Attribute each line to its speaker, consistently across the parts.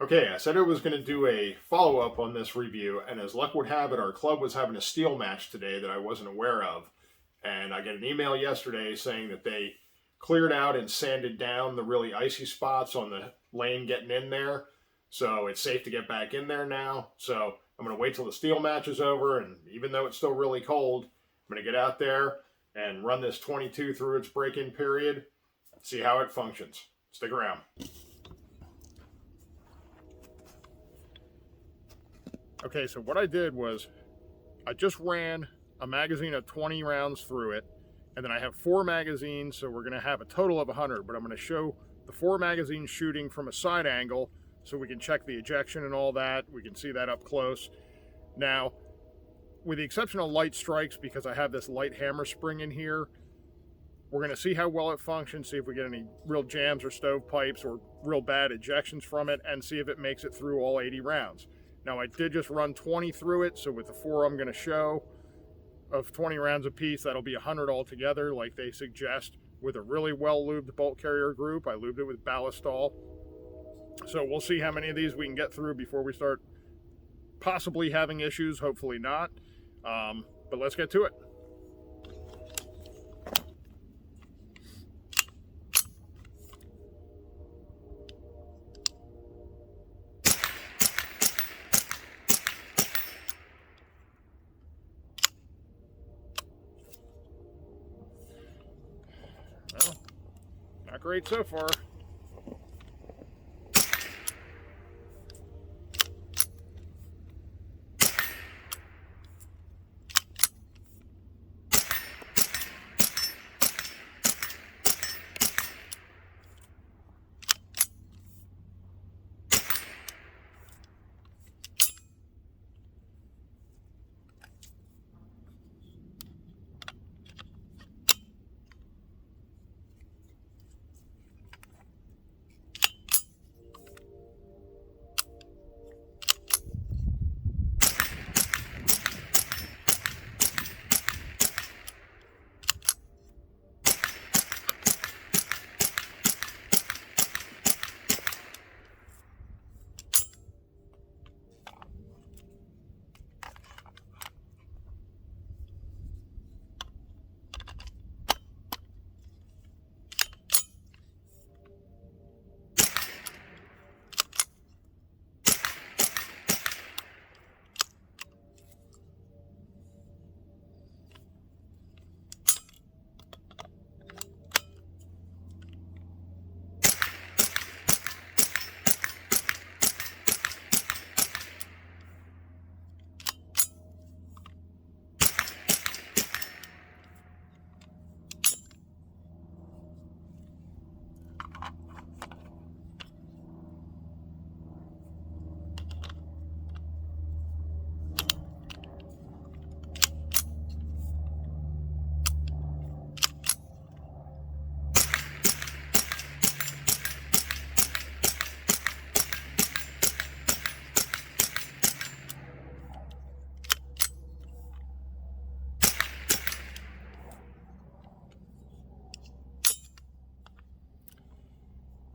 Speaker 1: Okay, I said I was going to do a follow-up on this review, and as luck would have it, our club was having a steel match today that I wasn't aware of. And I got an email yesterday saying that they cleared out and sanded down the really icy spots on the lane getting in there. So it's safe to get back in there now. So I'm going to wait till the steel match is over, and even though it's still really cold, I'm going to get out there and run this 22 through its break-in period, see how it functions. Stick around. Okay, so what I did was I just ran a magazine of 20 rounds through it, and then I have 4 magazines, so we're going to have a total of 100, but I'm going to show the 4 magazines shooting from a side angle so we can check the ejection and all that. We can see that up close. Now, with the exception of light strikes, because I have this light hammer spring in here, we're going to see how well it functions, see if we get any real jams or stovepipes or real bad ejections from it, and see if it makes it through all 80 rounds. Now, I did just run 20 through it, so with the 4 I'm going to show of 20 rounds apiece, that'll be 100 altogether, like they suggest, with a really well-lubed bolt carrier group. I lubed it with Ballistol. So we'll see how many of these we can get through before we start possibly having issues, hopefully not. But let's get to it. Well, not great so far.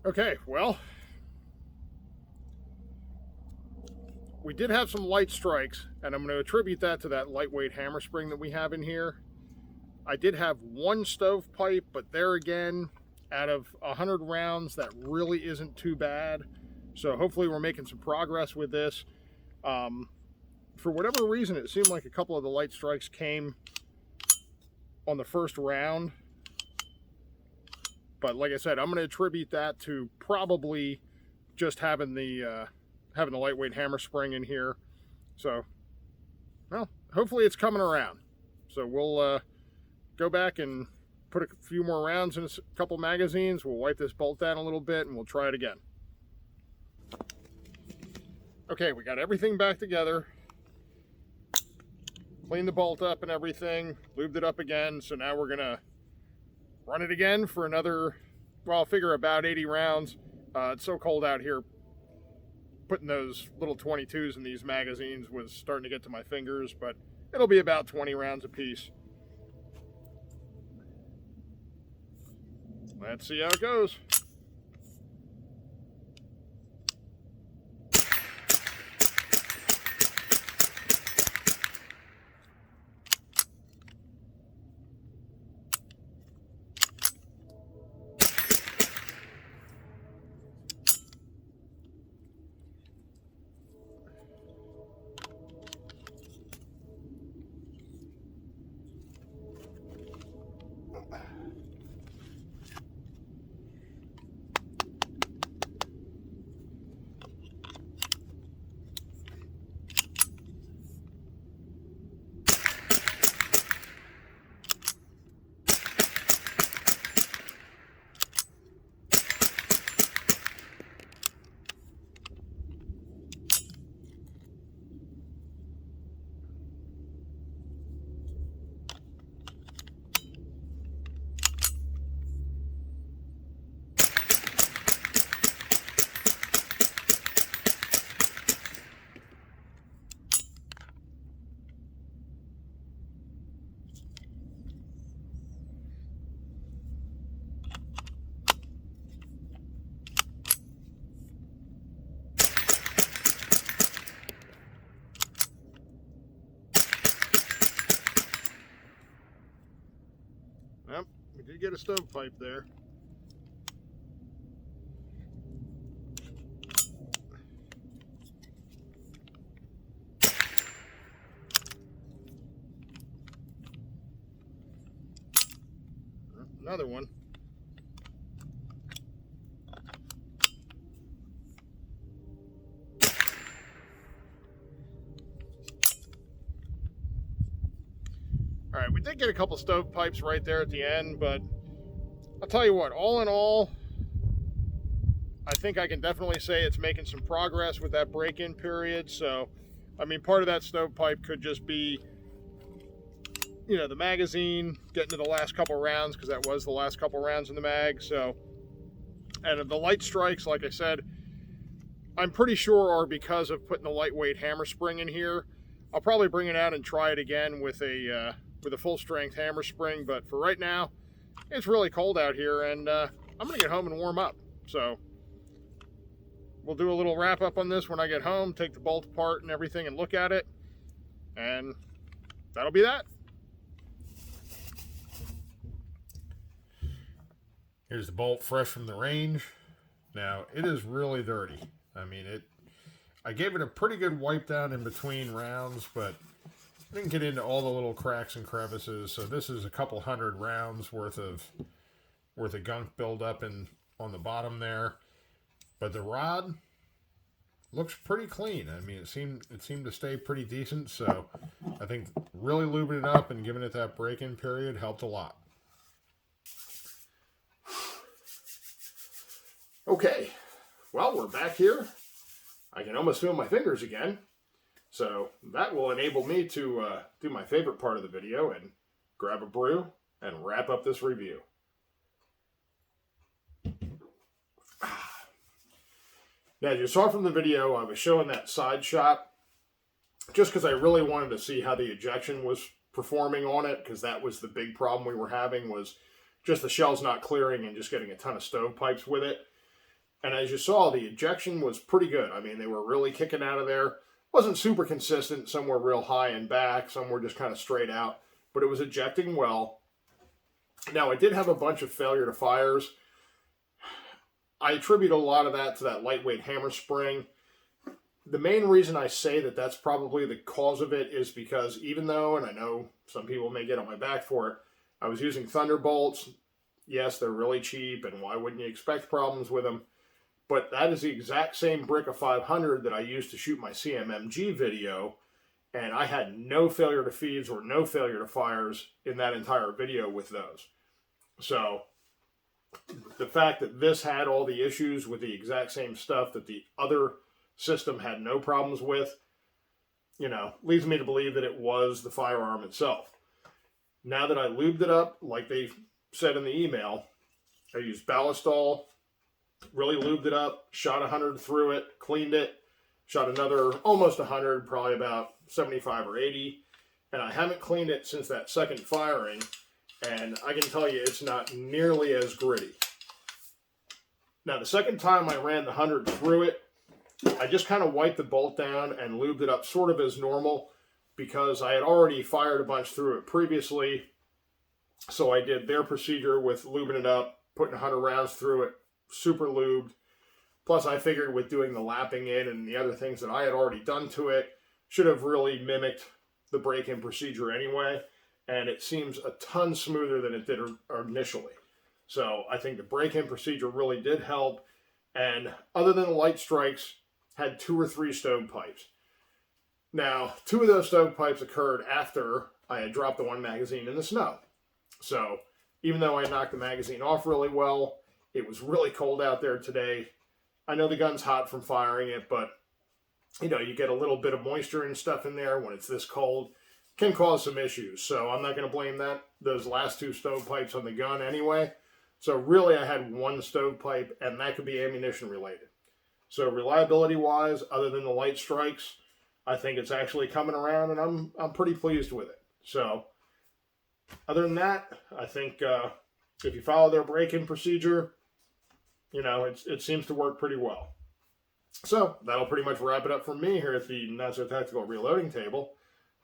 Speaker 1: Okay, well, we did have some light strikes, and I'm going to attribute that to that lightweight hammer spring that we have in here. I did have 1 stovepipe, but there again, out of 100 rounds, that really isn't too bad. So hopefully we're making some progress with this. For whatever reason, it seemed like a couple of the light strikes came on the first round. But like I said, I'm going to attribute that to probably just having the lightweight hammer spring in here. So, well, hopefully it's coming around. So we'll go back and put a few more rounds in a couple magazines. We'll wipe this bolt down a little bit and we'll try it again. Okay, we got everything back together. Cleaned the bolt up and everything. Lubed it up again. So now we're going to run it again for another, well, I'll figure about 80 rounds. It's so cold out here. Putting those little 22s in these magazines was starting to get to my fingers, but it'll be about 20 rounds apiece. Let's see how it goes. Yep, we did get a stovepipe there. Another one. All right, we did get a couple stovepipes right there at the end, but I'll tell you what, all in all, I think I can definitely say it's making some progress with that break-in period. So, I mean, part of that stovepipe could just be, you know, the magazine getting to the last couple rounds, because that was the last couple rounds in the mag. So, and the light strikes, like I said, I'm pretty sure are because of putting the lightweight hammer spring in here. I'll probably bring it out and try it again with a full strength hammer spring, but for right now, it's really cold out here, and I'm gonna get home and warm up. So we'll do a little wrap up on this when I get home, take the bolt apart and everything and look at it, and that'll be that. Here's the bolt fresh from the range. Now, it is really dirty. I mean, I gave it a pretty good wipe down in between rounds, but I didn't get into all the little cracks and crevices. So this is a couple hundred rounds worth of gunk buildup on the bottom there. But the rod looks pretty clean. I mean, it seemed to stay pretty decent. So I think really lubing it up and giving it that break-in period helped a lot. Okay, well, we're back here. I can almost feel my fingers again. So that will enable me to do my favorite part of the video and grab a brew and wrap up this review. Now, as you saw from the video, I was showing that side shot just because I really wanted to see how the ejection was performing on it, because that was the big problem we were having, was just the shells not clearing and just getting a ton of stovepipes with it. And as you saw, the ejection was pretty good. I mean, they were really kicking out of there. Wasn't super consistent. Some were real high and back. Some were just kind of straight out. But it was ejecting well. Now, I did have a bunch of failure to fires. I attribute a lot of that to that lightweight hammer spring. The main reason I say that that's probably the cause of it is because even though, and I know some people may get on my back for it, I was using Thunderbolts. Yes, they're really cheap, and why wouldn't you expect problems with them? But that is the exact same brick of 500 that I used to shoot my CMMG video, and I had no failure to feeds or no failure to fires in that entire video with those. So the fact that this had all the issues with the exact same stuff that the other system had no problems with, you know, leads me to believe that it was the firearm itself. Now that I lubed it up, like they said in the email, I used Ballistol, really lubed it up, shot 100 through it, cleaned it, shot another almost 100, probably about 75 or 80, and I haven't cleaned it since that second firing, and I can tell you it's not nearly as gritty. Now, the second time I ran the 100 through it, I just kind of wiped the bolt down and lubed it up sort of as normal, because I had already fired a bunch through it previously. So I did their procedure with lubing it up, putting 100 rounds through it, super lubed. Plus, I figured with doing the lapping in and the other things that I had already done to it, should have really mimicked the break-in procedure anyway. And it seems a ton smoother than it did initially. So I think the break-in procedure really did help. And other than the light strikes, had 2 or 3 stovepipes. Now, 2 of those stovepipes occurred after I had dropped the one magazine in the snow. So even though I knocked the magazine off really well, it was really cold out there today. I know the gun's hot from firing it, but you know, you get a little bit of moisture and stuff in there when it's this cold, can cause some issues. So I'm not going to blame those last 2 stovepipes on the gun anyway. So really I had 1 stovepipe, and that could be ammunition related. So reliability wise, other than the light strikes, I think it's actually coming around, and I'm pretty pleased with it. So other than that, I think if you follow their break-in procedure, you know, it seems to work pretty well. So that'll pretty much wrap it up for me here at the Not So Tactical Reloading Table.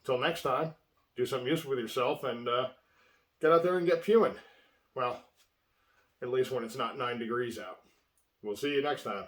Speaker 1: Until next time, do something useful with yourself, and get out there and get pewing. Well, at least when it's not 9 degrees out. We'll see you next time.